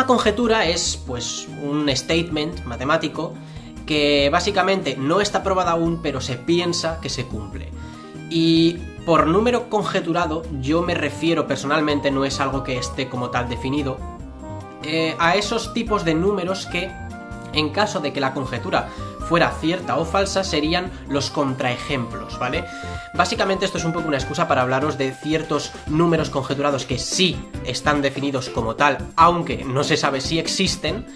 Una conjetura es, pues, un statement matemático que básicamente no está probada aún, pero se piensa que se cumple. Y por número conjeturado yo me refiero personalmente, no es algo que esté como tal definido, a esos tipos de números que, en caso de que la conjetura fuera cierta o falsa, serían los contraejemplos, ¿vale? Básicamente esto es un poco una excusa para hablaros de ciertos números conjeturados que sí están definidos como tal, aunque no se sabe si existen.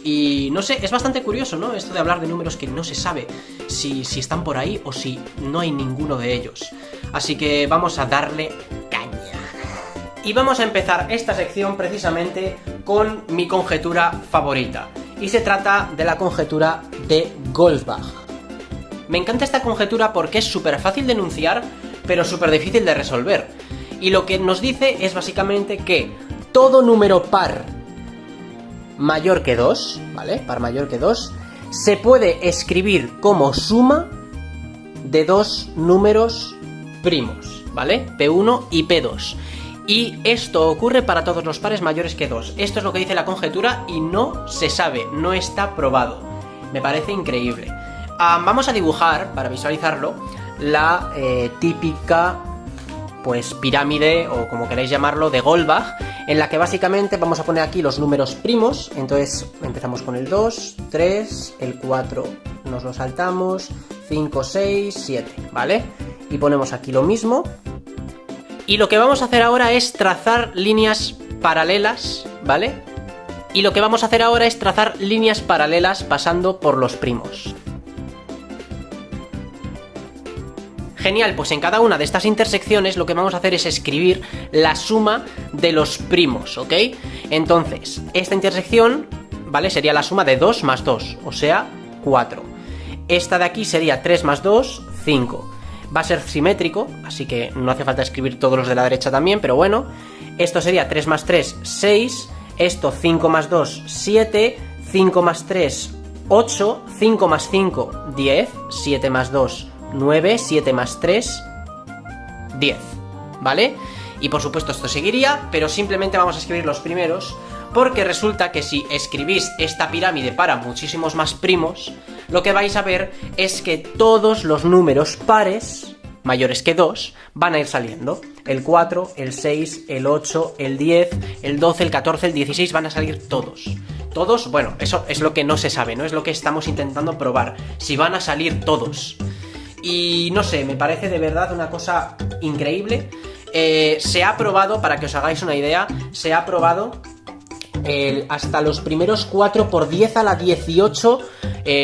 Y no sé, es bastante curioso, ¿no? Esto de hablar de números que no se sabe si están por ahí o si no hay ninguno de ellos. Así que vamos a darle caña. Y vamos a empezar esta sección precisamente con mi conjetura favorita. Y se trata de la conjetura de Goldbach. Me encanta esta conjetura porque es súper fácil de enunciar, pero súper difícil de resolver. Y lo que nos dice es básicamente que todo número par mayor que 2, ¿vale? Par mayor que 2, se puede escribir como suma de dos números primos, ¿vale? P1 y P2. Y esto ocurre para todos los pares mayores que 2. Esto es lo que dice la conjetura y no se sabe, no está probado. Me parece increíble. Vamos a dibujar, para visualizarlo, la típica, pues, pirámide, o como queráis llamarlo, de Goldbach, en la que básicamente vamos a poner aquí los números primos. Entonces empezamos con el 2, 3, el 4 nos lo saltamos, 5, 6, 7, ¿vale? Y ponemos aquí lo mismo. Y lo que vamos a hacer ahora es trazar líneas paralelas, ¿vale? Y lo que vamos a hacer ahora es trazar líneas paralelas pasando por los primos. Genial, pues en cada una de estas intersecciones lo que vamos a hacer es escribir la suma de los primos, ¿ok? Entonces, esta intersección, ¿vale? Sería la suma de 2 más 2, o sea, 4. Esta de aquí sería 3 más 2, 5. Va a ser simétrico, así que no hace falta escribir todos los de la derecha también, pero bueno. Esto sería 3 más 3, 6. Esto 5 más 2, 7. 5 más 3, 8. 5 más 5, 10. 7 más 2, 9, 7 más 3, 10, ¿vale? Y por supuesto esto seguiría, pero simplemente vamos a escribir los primeros, porque resulta que si escribís esta pirámide para muchísimos más primos, lo que vais a ver es que todos los números pares mayores que 2 van a ir saliendo. El 4, el 6, el 8, el 10, el 12, el 14, el 16 van a salir todos. Todos, bueno, eso es lo que no se sabe, ¿no? Es lo que estamos intentando probar, si van a salir todos. Y no sé, me parece de verdad una cosa increíble. Se ha probado, para que os hagáis una idea, se ha probado hasta los primeros 4 por 10 a la 18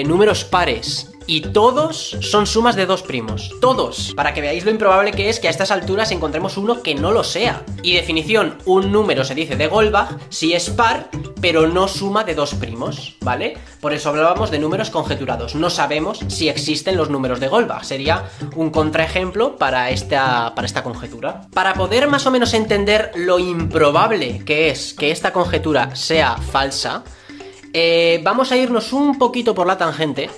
números pares. Y todos son sumas de dos primos. Todos. Para que veáis lo improbable que es que a estas alturas encontremos uno que no lo sea. Y definición, un número se dice de Goldbach si es par, pero no suma de dos primos, ¿vale? Por eso hablábamos de números conjeturados. No sabemos si existen los números de Goldbach. Sería un contraejemplo para esta conjetura. Para poder más o menos entender lo improbable que es que esta conjetura sea falsa, vamos a irnos un poquito por la tangente.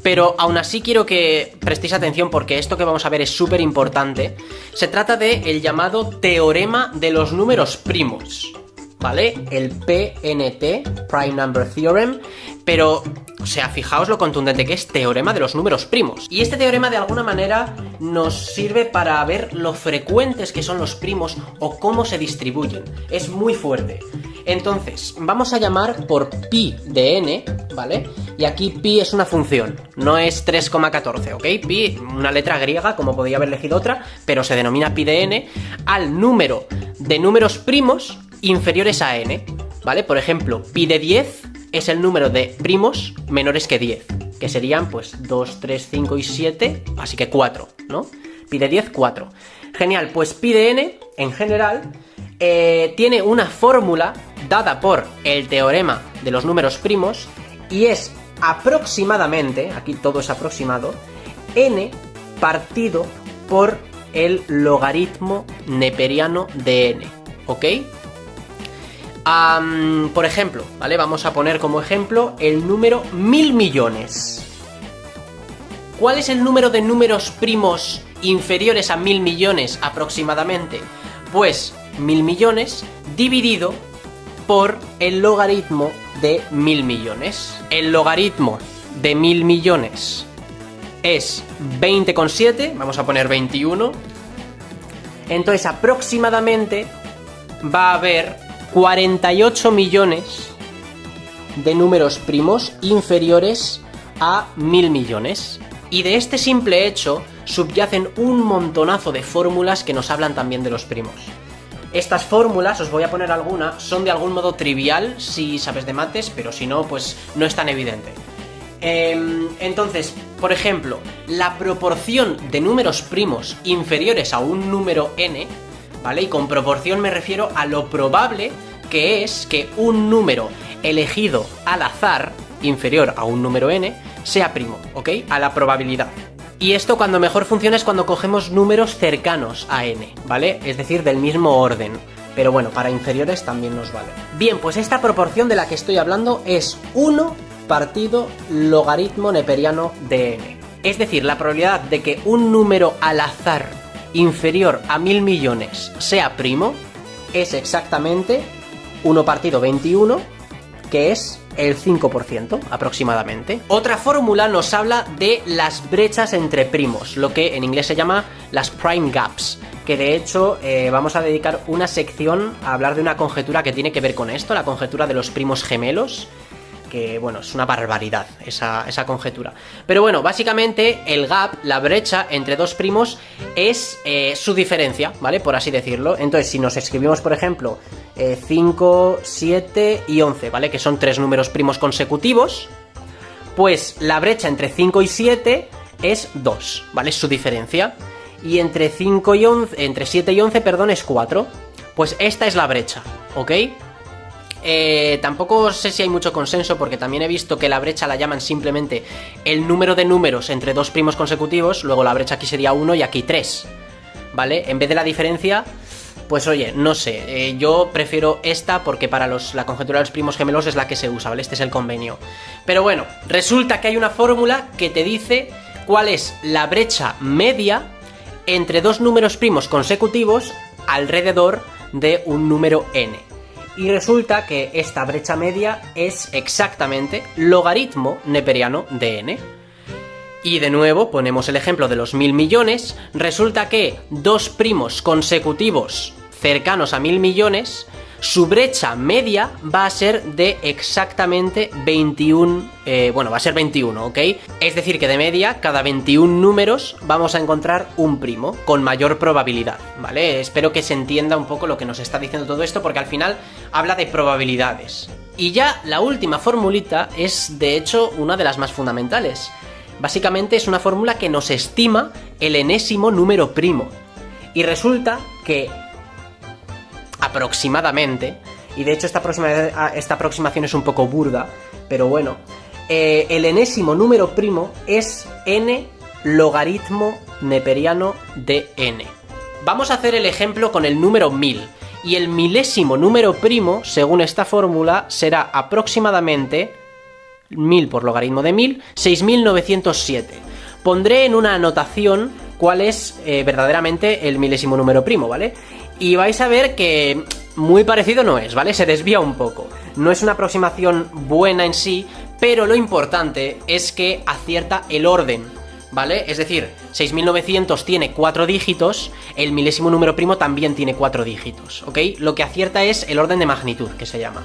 Pero aún así quiero que prestéis atención porque esto que vamos a ver es súper importante. Se trata del llamado teorema de los números primos, ¿vale? El PNT, Prime Number Theorem. Pero, o sea, fijaos lo contundente que es teorema de los números primos. Y este teorema de alguna manera nos sirve para ver lo frecuentes que son los primos o cómo se distribuyen. Es muy fuerte. Entonces, vamos a llamar por pi de n, ¿vale? Y aquí pi es una función, no es 3,14, ¿ok? Pi, una letra griega, como podría haber elegido otra, pero se denomina pi de n, al número de números primos inferiores a n, ¿vale? Por ejemplo, pi de 10 es el número de primos menores que 10, que serían, pues, 2, 3, 5 y 7, así que 4, ¿no? Pi de 10, 4. Genial, pues pi de n, en general, tiene una fórmula dada por el teorema de los números primos, y es aproximadamente, aquí todo es aproximado, n partido por el logaritmo neperiano de n, ¿ok? Por ejemplo, ¿vale? Vamos a poner como ejemplo el número 1000 millones. ¿Cuál es el número de números primos inferiores a 1000 millones aproximadamente? Pues 1000 millones dividido por el logaritmo de 1000 millones. El logaritmo de 1000 millones es 20,7, vamos a poner 21. Entonces aproximadamente va a haber 48 millones de números primos inferiores a 1000 millones. Y de este simple hecho subyacen un montonazo de fórmulas que nos hablan también de los primos. Estas fórmulas, os voy a poner alguna, son de algún modo trivial si sabes de mates, pero si no, pues no es tan evidente. Entonces, por ejemplo, la proporción de números primos inferiores a un número n, ¿vale? Y con proporción me refiero a lo probable que es que un número elegido al azar, inferior a un número n, sea primo, ¿ok? A la probabilidad. Y esto cuando mejor funciona es cuando cogemos números cercanos a n, ¿vale? Es decir, del mismo orden. Pero bueno, para inferiores también nos vale. Bien, pues esta proporción de la que estoy hablando es 1 partido logaritmo neperiano de n. Es decir, la probabilidad de que un número al azar inferior a 1000 millones sea primo es exactamente 1 partido 21, que es el 5% aproximadamente. Otra fórmula nos habla de las brechas entre primos, lo que en inglés se llama las prime gaps, que de hecho vamos a dedicar una sección a hablar de una conjetura que tiene que ver con esto, la conjetura de los primos gemelos, que bueno, es una barbaridad esa conjetura. Pero bueno, básicamente el gap, la brecha entre dos primos es su diferencia, ¿vale? Por así decirlo. Entonces, si nos escribimos, por ejemplo, 5, 7 y 11, ¿vale? Que son tres números primos consecutivos, pues la brecha entre 5 y 7 es 2, ¿vale? Es su diferencia. Y entre 5 y 11, entre 7 y 11, perdón, es 4. Pues esta es la brecha, ¿ok? Tampoco sé si hay mucho consenso, porque también he visto que la brecha la llaman simplemente el número de números entre dos primos consecutivos. Luego la brecha aquí sería 1 y aquí 3, ¿vale? En vez de la diferencia, pues oye, no sé, yo prefiero esta porque para la conjetura de los primos gemelos es la que se usa, ¿vale? Este es el convenio. Pero bueno, resulta que hay una fórmula que te dice cuál es la brecha media entre dos números primos consecutivos alrededor de un número n. Y resulta que esta brecha media es exactamente logaritmo neperiano de n. Y de nuevo ponemos el ejemplo de los 1000 millones. Resulta que dos primos consecutivos cercanos a 1000 millones, su brecha media va a ser de exactamente 21, va a ser 21, ¿ok? Es decir, que de media, cada 21 números vamos a encontrar un primo con mayor probabilidad, ¿vale? Espero que se entienda un poco lo que nos está diciendo todo esto, porque al final habla de probabilidades. Y ya la última formulita es, de hecho, una de las más fundamentales. Básicamente es una fórmula que nos estima el enésimo número primo. Y resulta que aproximadamente, y de hecho esta aproximación es un poco burda, pero bueno, el enésimo número primo es n logaritmo neperiano de n. Vamos a hacer el ejemplo con el número 1000, y el milésimo número primo, según esta fórmula, será aproximadamente 1000 por logaritmo de 1000, 6907. Pondré en una anotación cuál es verdaderamente el milésimo número primo, ¿vale? Y vais a ver que muy parecido no es, ¿vale? Se desvía un poco. No es una aproximación buena en sí, pero lo importante es que acierta el orden, ¿vale? Es decir, 6900 tiene 4 dígitos, el milésimo número primo también tiene 4 dígitos, ¿ok? Lo que acierta es el orden de magnitud, que se llama.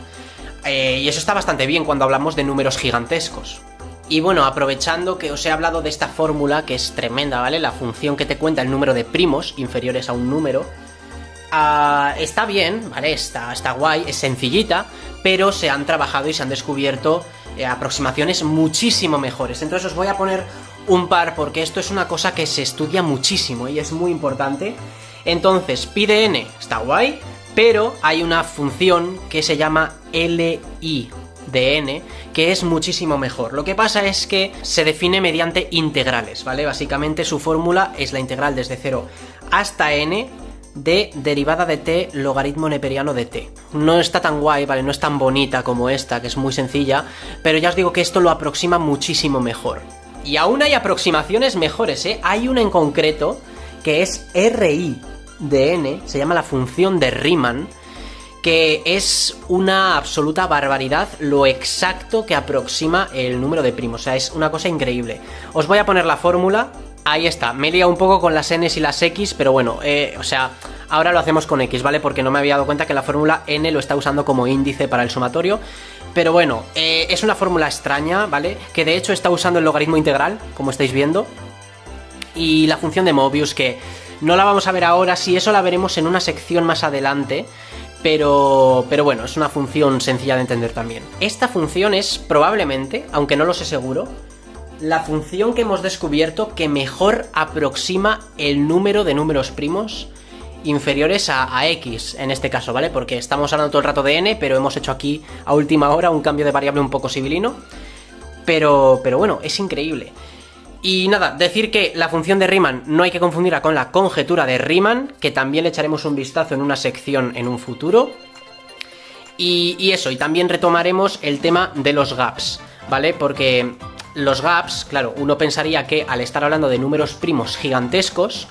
Y eso está bastante bien cuando hablamos de números gigantescos. Y bueno, aprovechando que os he hablado de esta fórmula, que es tremenda, ¿vale? La función que te cuenta el número de primos inferiores a un número. Está bien, ¿vale? Está guay, es sencillita, pero se han trabajado y se han descubierto aproximaciones muchísimo mejores. Entonces os voy a poner un par, porque esto es una cosa que se estudia muchísimo y es muy importante. Entonces, pi de n está guay, pero hay una función que se llama LI de n, que es muchísimo mejor. Lo que pasa es que se define mediante integrales, ¿vale? Básicamente su fórmula es la integral desde 0 hasta n de derivada de t logaritmo neperiano de t. No está tan guay, ¿vale? No es tan bonita como esta, que es muy sencilla, pero ya os digo que esto lo aproxima muchísimo mejor. Y aún hay aproximaciones mejores, ¿eh? Hay una en concreto que es RI de n, se llama la función de Riemann, que es una absoluta barbaridad lo exacto que aproxima el número de primos. O sea, es una cosa increíble. Os voy a poner la fórmula. Ahí está, me he liado un poco con las N's y las X, pero bueno, o sea, ahora lo hacemos con X, ¿vale? Porque no me había dado cuenta que la fórmula N lo está usando como índice para el sumatorio. Pero bueno, es una fórmula extraña, ¿vale? Que de hecho está usando el logaritmo integral, como estáis viendo. Y la función de Mobius, que no la vamos a ver ahora, sí, eso la veremos en una sección más adelante. Pero bueno, es una función sencilla de entender también. Esta función es probablemente, aunque no lo sé seguro, la función que hemos descubierto que mejor aproxima el número de números primos inferiores a X, en este caso, ¿vale? Porque estamos hablando todo el rato de N, pero hemos hecho aquí a última hora un cambio de variable un poco sibilino. Pero bueno, es increíble. Y nada, decir que la función de Riemann no hay que confundirla con la conjetura de Riemann, que también le echaremos un vistazo en una sección en un futuro. Y eso, y también retomaremos el tema de los gaps, ¿vale? Porque los gaps, claro, uno pensaría que al estar hablando de números primos gigantescos,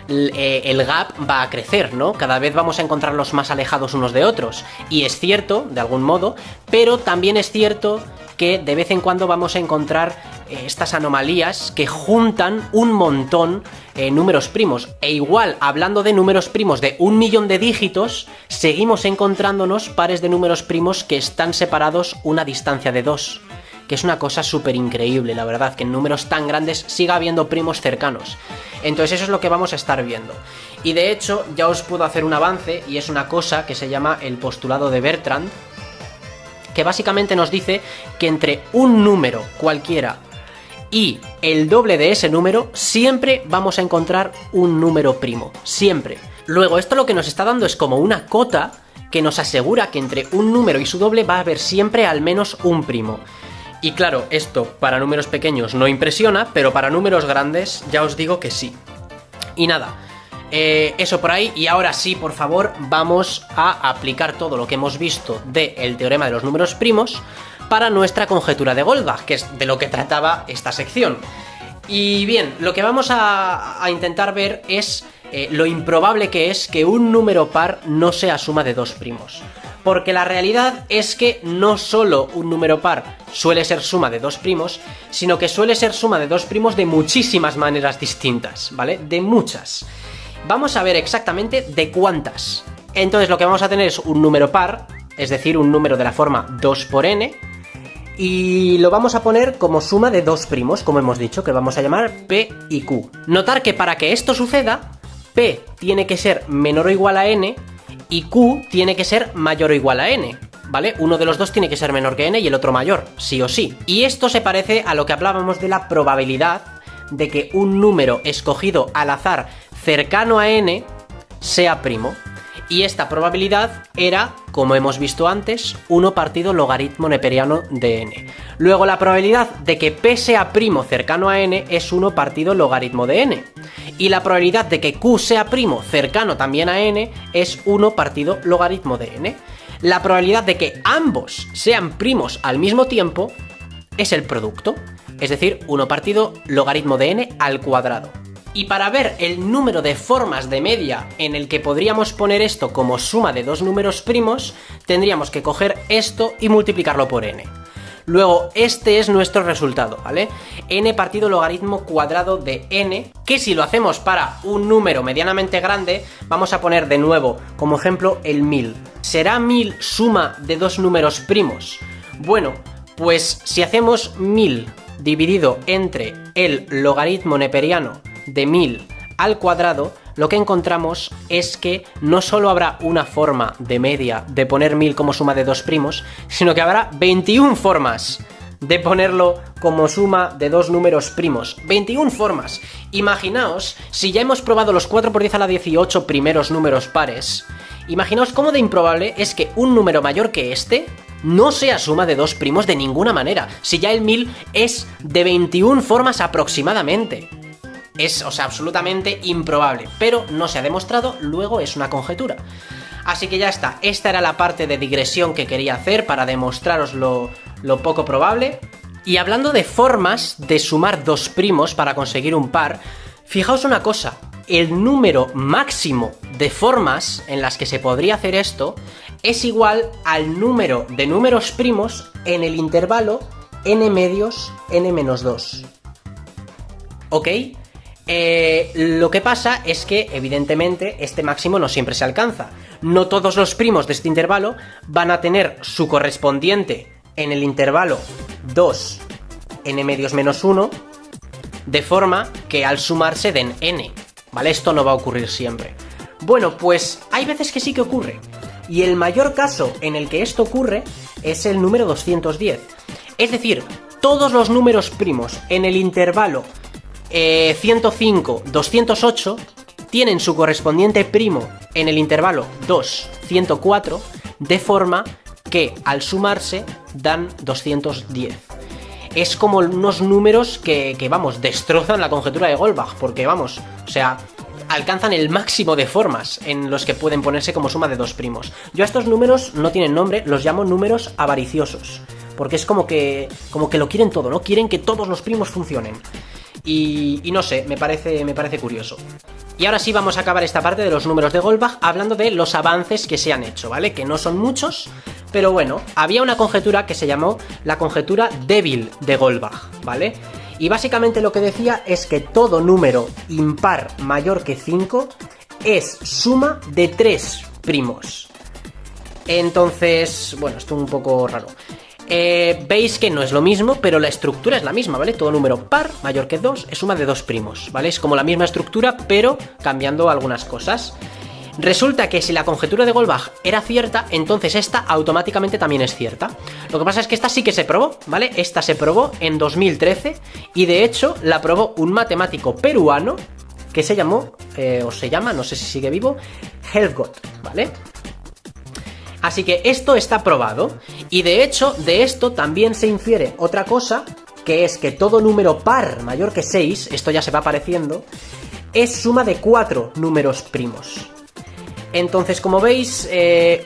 el gap va a crecer, ¿no? Cada vez vamos a encontrarlos más alejados unos de otros. Y es cierto, de algún modo, pero también es cierto que de vez en cuando vamos a encontrar estas anomalías que juntan un montón números primos. E igual, hablando de números primos de 1 millón de dígitos, seguimos encontrándonos pares de números primos que están separados una distancia de 2. Que es una cosa súper increíble, la verdad, que en números tan grandes siga habiendo primos cercanos. Entonces eso es lo que vamos a estar viendo. Y de hecho, ya os puedo hacer un avance, y es una cosa que se llama el postulado de Bertrand, que básicamente nos dice que entre un número cualquiera y el doble de ese número, siempre vamos a encontrar un número primo. Siempre. Luego, esto lo que nos está dando es como una cota que nos asegura que entre un número y su doble va a haber siempre al menos un primo. Y claro, esto para números pequeños no impresiona, pero para números grandes ya os digo que sí. Y nada, eso por ahí. Y ahora sí, por favor, vamos a aplicar todo lo que hemos visto del teorema de los números primos para nuestra conjetura de Goldbach, que es de lo que trataba esta sección. Y bien, lo que vamos a intentar ver es lo improbable que es que un número par no sea suma de dos primos. Porque la realidad es que no solo un número par suele ser suma de dos primos, sino que suele ser suma de dos primos de muchísimas maneras distintas, ¿vale? De muchas. Vamos a ver exactamente de cuántas. Entonces lo que vamos a tener es un número par, es decir, un número de la forma 2 por n, y lo vamos a poner como suma de dos primos, como hemos dicho, que vamos a llamar P y Q. Notar que para que esto suceda, P tiene que ser menor o igual a n, y Q tiene que ser mayor o igual a n, ¿vale? Uno de los dos tiene que ser menor que n y el otro mayor, sí o sí. Y esto se parece a lo que hablábamos de la probabilidad de que un número escogido al azar cercano a n sea primo. Y esta probabilidad era, como hemos visto antes, 1 partido logaritmo neperiano de n. Luego la probabilidad de que P sea primo cercano a n es 1 partido logaritmo de n. Y la probabilidad de que Q sea primo cercano también a n es 1 partido logaritmo de n. La probabilidad de que ambos sean primos al mismo tiempo es el producto, es decir, 1 partido logaritmo de n al cuadrado. Y para ver el número de formas de media en el que podríamos poner esto como suma de dos números primos, tendríamos que coger esto y multiplicarlo por n. Luego, este es nuestro resultado, ¿vale? N partido logaritmo cuadrado de n, que si lo hacemos para un número medianamente grande, vamos a poner de nuevo como ejemplo el 1000. ¿Será 1000 suma de dos números primos? Bueno, pues si hacemos 1000 dividido entre el logaritmo neperiano de 1000 al cuadrado, lo que encontramos es que no solo habrá una forma de media de poner 1000 como suma de dos primos, sino que habrá 21 formas de ponerlo como suma de dos números primos. 21 formas. Imaginaos, si ya hemos probado los 4 por 10 a la 18 primeros números pares, imaginaos cómo de improbable es que un número mayor que este no sea suma de dos primos de ninguna manera, si ya el 1000 es de 21 formas aproximadamente. Es, o sea, absolutamente improbable, pero no se ha demostrado, luego es una conjetura. Así que ya está, esta era la parte de digresión que quería hacer para demostraros lo poco probable. Y hablando de formas de sumar dos primos para conseguir un par, fijaos una cosa, el número máximo de formas en las que se podría hacer esto es igual al número de números primos en el intervalo n medios n-2. ¿Ok? Lo que pasa es que, evidentemente, este máximo no siempre se alcanza. No todos los primos de este intervalo van a tener su correspondiente en el intervalo 2 n medios menos 1, de forma que al sumarse den n, ¿vale? Esto no va a ocurrir siempre. Bueno, pues hay veces que sí que ocurre. Y el mayor caso en el que esto ocurre es el número 210. Es decir, todos los números primos en el intervalo 105-208 tienen su correspondiente primo en el intervalo 2-104, de forma que al sumarse dan 210. Es como unos números que vamos, destrozan la conjetura de Goldbach, porque vamos, o sea, alcanzan el máximo de formas en los que pueden ponerse como suma de dos primos. Yo a estos números no tienen nombre, los llamo números avariciosos, porque es como que lo quieren todo, ¿no? Quieren que todos los primos funcionen. Y no sé, me parece curioso. Y ahora sí vamos a acabar esta parte de los números de Goldbach hablando de los avances que se han hecho, ¿vale? Que no son muchos, pero bueno, había una conjetura que se llamó la conjetura débil de Goldbach, ¿vale? Y básicamente lo que decía es que todo número impar mayor que 5 es suma de 3 primos. Entonces, bueno, esto es un poco raro. Veis que no es lo mismo, pero la estructura es la misma, ¿vale? Todo número par mayor que 2 es suma de 2 primos, ¿vale? Es como la misma estructura, pero cambiando algunas cosas. Resulta que si la conjetura de Goldbach era cierta, entonces esta automáticamente también es cierta. Lo que pasa es que esta sí que se probó, ¿vale? Esta se probó en 2013 y de hecho la probó un matemático peruano que se llamó, o se llama, no sé si sigue vivo, Helfgott, ¿vale? Así que esto está probado y de hecho de esto también se infiere otra cosa, que es que todo número par mayor que 6, esto ya se va apareciendo, es suma de 4 números primos. Entonces, como veis,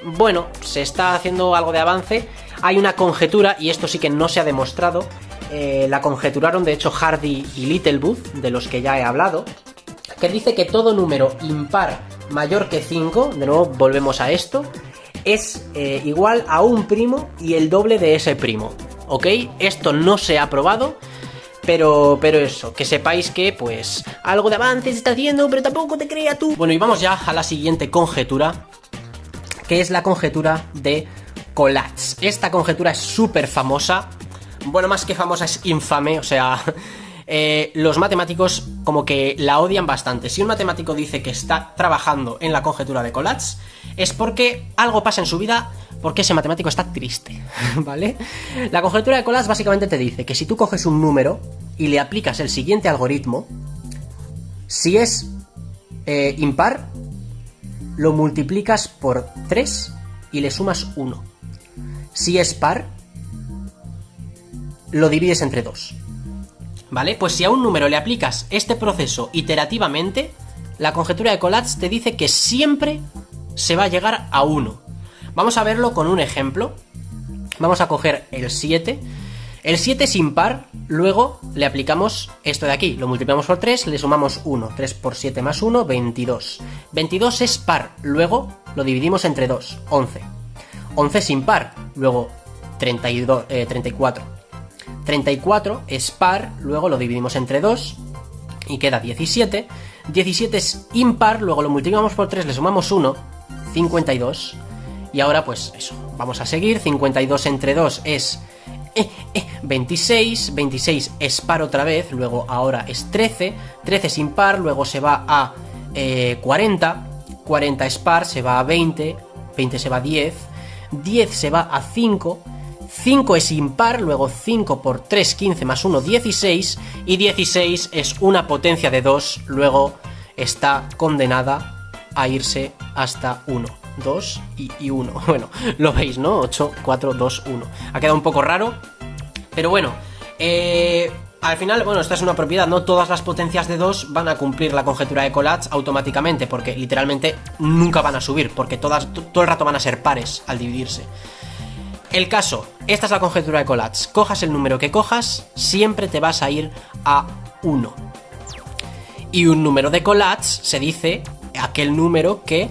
bueno, se está haciendo algo de avance. Hay una conjetura, y esto sí que no se ha demostrado, la conjeturaron de hecho Hardy y Littlewood, de los que ya he hablado, que dice que todo número impar mayor que 5, de nuevo volvemos a esto, es igual a un primo y el doble de ese primo, ¿ok? Esto no se ha probado, pero eso, que sepáis que pues algo de avance se está haciendo, pero tampoco te creas tú. Bueno, y vamos ya a la siguiente conjetura, que es la conjetura de Collatz. Esta conjetura es súper famosa, bueno, más que famosa es infame, o sea... los matemáticos como que la odian bastante. Si un matemático dice que está trabajando en la conjetura de Collatz, es porque algo pasa en su vida, porque ese matemático está triste, ¿vale? La conjetura de Collatz básicamente te dice que si tú coges un número y le aplicas el siguiente algoritmo, si es impar, lo multiplicas por 3 y le sumas 1. Si es par, lo divides entre 2. ¿Vale? Pues si a un número le aplicas este proceso iterativamente, la conjetura de Collatz te dice que siempre se va a llegar a 1. Vamos a verlo con un ejemplo. Vamos a coger el 7. El 7 es impar, luego le aplicamos esto de aquí. Lo multiplicamos por 3, le sumamos 1. 3 por 7 más 1, 22. 22 es par, luego lo dividimos entre 2, 11. 11 es impar, luego 34. 34 es par, luego lo dividimos entre 2 y queda 17. 17 es impar, luego lo multiplicamos por 3, le sumamos 1, 52. Y ahora pues eso, vamos a seguir. 52 entre 2 es 26. 26 es par otra vez, luego ahora es 13. 13 es impar, luego se va a 40. 40 es par, se va a 20. 20 se va a 10. 10 se va a 5. 5 es impar, luego 5 por 3, 15 más 1, 16, y 16 es una potencia de 2, luego está condenada a irse hasta 1, 2 y 1. Bueno, lo veis, ¿no? 8, 4, 2, 1. Ha quedado un poco raro, pero bueno, al final, bueno, esta es una propiedad, no todas las potencias de 2 van a cumplir la conjetura de Collatz automáticamente, porque literalmente nunca van a subir, porque todo el rato van a ser pares al dividirse. El caso, esta es la conjetura de Collatz. Cojas el número que cojas, siempre te vas a ir a 1. Y un número de Collatz se dice aquel número que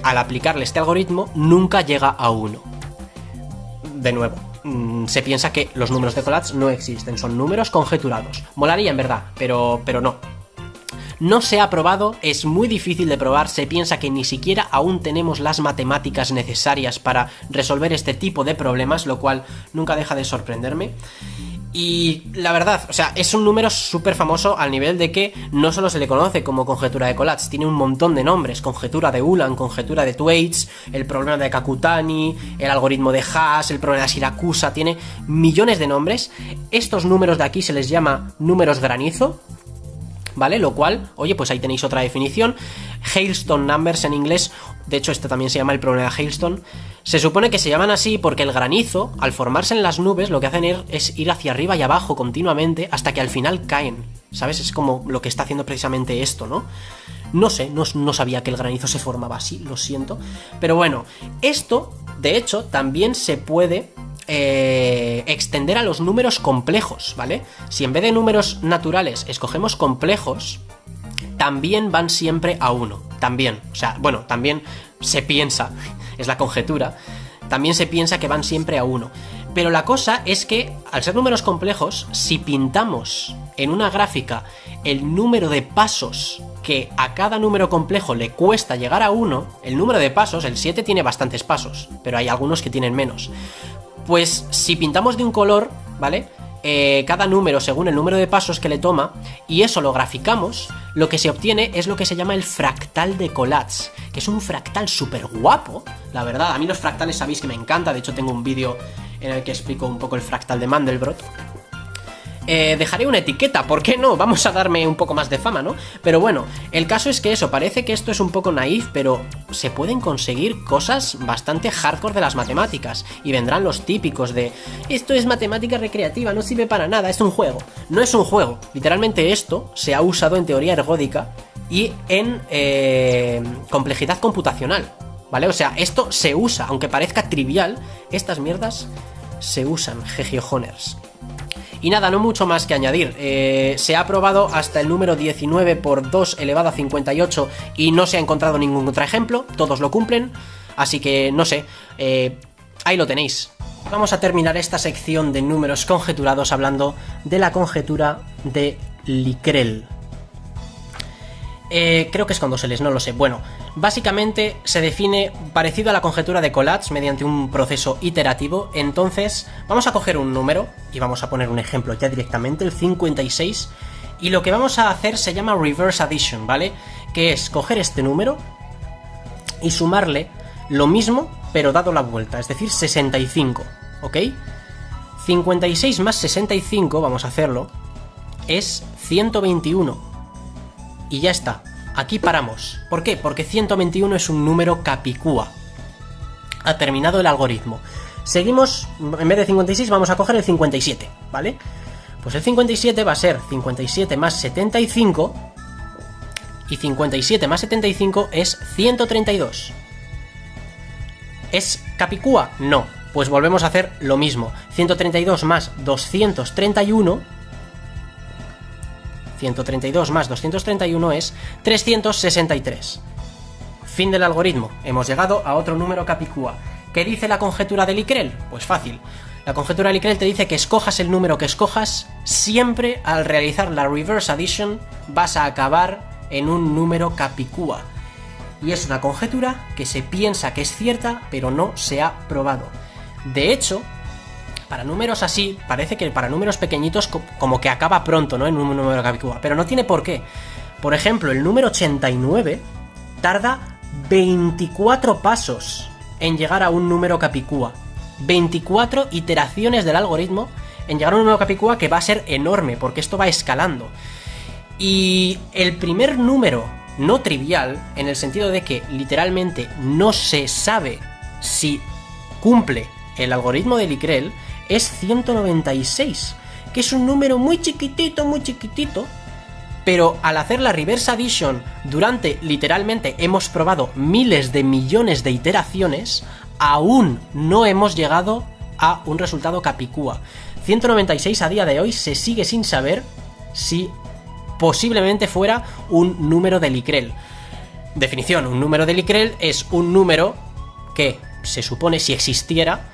al aplicarle este algoritmo nunca llega a 1. De nuevo, se piensa que los números de Collatz no existen, son números conjeturados. Molaría en verdad, pero no. No se ha probado, es muy difícil de probar, se piensa que ni siquiera aún tenemos las matemáticas necesarias para resolver este tipo de problemas, lo cual nunca deja de sorprenderme. Y la verdad, o sea, es un número súper famoso al nivel de que no solo se le conoce como conjetura de Collatz, tiene un montón de nombres: conjetura de Ulam, conjetura de Thwaites, el problema de Kakutani, el algoritmo de Haas, el problema de Siracusa, tiene millones de nombres. Estos números de aquí se les llama números granizo, ¿vale? Lo cual, oye, pues ahí tenéis otra definición. Hailstone numbers en inglés, de hecho este también se llama el problema de Hailstone. Se supone que se llaman así porque el granizo, al formarse en las nubes, lo que hacen es ir hacia arriba y abajo continuamente hasta que al final caen, ¿sabes? Es como lo que está haciendo precisamente esto, ¿no? No sé, no sabía que el granizo se formaba así, lo siento. Pero bueno, esto, de hecho, también se puede extender a los números complejos, ¿vale? Si en vez de números naturales escogemos complejos, también van siempre a 1. También, o sea, bueno, también se piensa, es la conjetura, también se piensa que van siempre a 1. Pero la cosa es que, al ser números complejos, si pintamos en una gráfica el número de pasos que a cada número complejo le cuesta llegar a 1, el número de pasos, el 7 tiene bastantes pasos, pero hay algunos que tienen menos. Pues si pintamos de un color, ¿vale? Cada número según el número de pasos que le toma, y eso lo graficamos, lo que se obtiene es lo que se llama el fractal de Collatz, que es un fractal súper guapo, la verdad. A mí los fractales sabéis que me encanta, de hecho tengo un vídeo en el que explico un poco el fractal de Mandelbrot. Dejaré una etiqueta, ¿por qué no? Vamos a darme un poco más de fama, ¿no? Pero bueno, el caso es que eso, parece que esto es un poco naif, pero se pueden conseguir cosas bastante hardcore de las matemáticas, y vendrán los típicos de esto es matemática recreativa, no sirve para nada, es un juego. No es un juego, literalmente esto se ha usado en teoría ergódica y en complejidad computacional, ¿vale? O sea, esto se usa, aunque parezca trivial, estas mierdas se usan, gegiojoners. Y nada, no mucho más que añadir. Se ha probado hasta el número 19 por 2 elevado a 58 y no se ha encontrado ningún contraejemplo, todos lo cumplen, así que no sé, ahí lo tenéis. Vamos a terminar esta sección de números conjeturados hablando de la conjetura de Lickrel. Creo que es con dos L's, no lo sé. Bueno, básicamente se define parecido a la conjetura de Collatz mediante un proceso iterativo. Entonces vamos a coger un número y vamos a poner un ejemplo ya directamente, el 56, y lo que vamos a hacer se llama reverse addition, ¿vale? Que es coger este número y sumarle lo mismo pero dado la vuelta, es decir, 65, ¿ok? 56 más 65, vamos a hacerlo, es 121. Y ya está, aquí paramos. ¿Por qué? Porque 121 es un número capicúa. Ha terminado el algoritmo. Seguimos, en vez de 56 vamos a coger el 57, ¿vale? Pues el 57 va a ser 57 más 75, y 57 más 75 es 132. ¿Es capicúa? No. Pues volvemos a hacer lo mismo. 132 más 231... 132 más 231 es 363. Fin del algoritmo. Hemos llegado a otro número capicúa. ¿Qué dice la conjetura de Lickrel? Pues fácil. La conjetura de Lickrel te dice que escojas el número que escojas, siempre al realizar la reverse addition vas a acabar en un número capicúa. Y es una conjetura que se piensa que es cierta, pero no se ha probado. De hecho, para números así, parece que para números pequeñitos como que acaba pronto, ¿no? En un número capicúa, pero no tiene por qué. Por ejemplo, el número 89 tarda 24 pasos en llegar a un número capicúa. 24 iteraciones del algoritmo en llegar a un número capicúa, que va a ser enorme, porque esto va escalando. Y el primer número no trivial, en el sentido de que literalmente no se sabe si cumple el algoritmo de Lickrel, es 196, que es un número muy chiquitito, pero al hacer la reverse addition durante, literalmente, hemos probado miles de millones de iteraciones, aún no hemos llegado a un resultado capicúa. 196 a día de hoy se sigue sin saber si posiblemente fuera un número de Lickrel. Definición, un número de Lickrel es un número que se supone, si existiera,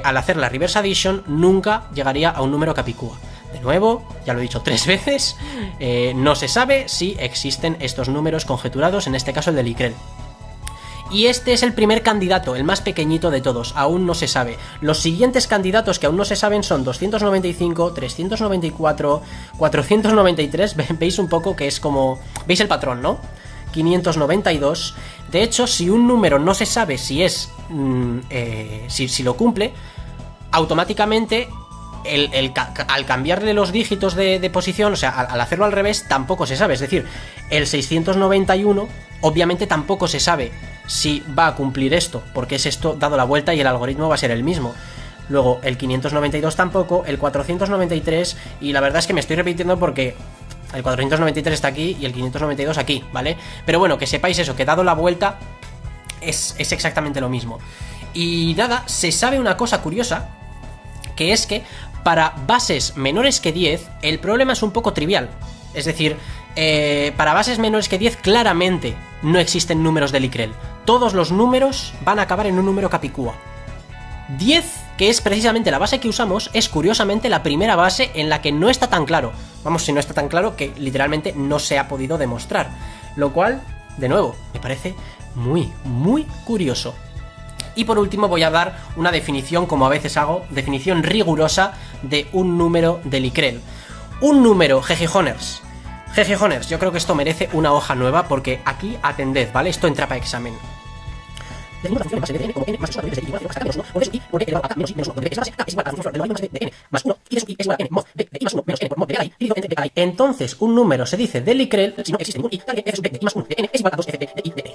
al hacer la reverse addition nunca llegaría a un número capicúa. De nuevo, ya lo he dicho 3 veces, no se sabe si existen estos números conjeturados, en este caso el de Lickrel. Y este es el primer candidato, el más pequeñito de todos, aún no se sabe. Los siguientes candidatos que aún no se saben son 295, 394, 493, veis un poco que es como... ¿Veis el patrón, no? 592. De hecho, si un número no se sabe si es... si lo cumple, automáticamente... al cambiarle los dígitos de posición, o sea, al hacerlo al revés, tampoco se sabe. Es decir, el 691 obviamente tampoco se sabe si va a cumplir esto, porque es esto dado la vuelta y el algoritmo va a ser el mismo. Luego el 592 tampoco, el 493, y la verdad es que me estoy repitiendo porque el 493 está aquí y el 592 aquí, ¿vale? Pero bueno, que sepáis eso, que dado la vuelta es exactamente lo mismo. Y nada, se sabe una cosa curiosa, que es que para bases menores que 10 el problema es un poco trivial. Es decir, para bases menores que 10 claramente no existen números de Lickrel. Todos los números van a acabar en un número capicúa. 10, que es precisamente la base que usamos, es curiosamente la primera base en la que no está tan claro. Vamos, si no está tan claro que literalmente no se ha podido demostrar. Lo cual, de nuevo, me parece muy, muy curioso. Y por último voy a dar una definición, como a veces hago, definición rigurosa de un número de Lickrel. Un número, GGHonors, yo creo que esto merece una hoja nueva porque aquí atended, ¿vale? Esto entra para examen. Definimos la función en base de n como n más 1 de igual a 0 hasta k menos 1, por eso i por b elevado a k menos i menos 1, donde b es la base, k es igual a la función de logaritmo de n más 1, y de sub i es igual a n mod b de i más 1 menos n por mod de i dividido entre b k i. Entonces, un número se dice de Lickrel si no existe ningún i, tal que f sub b de i más 1 de n es igual a 2f de i de n.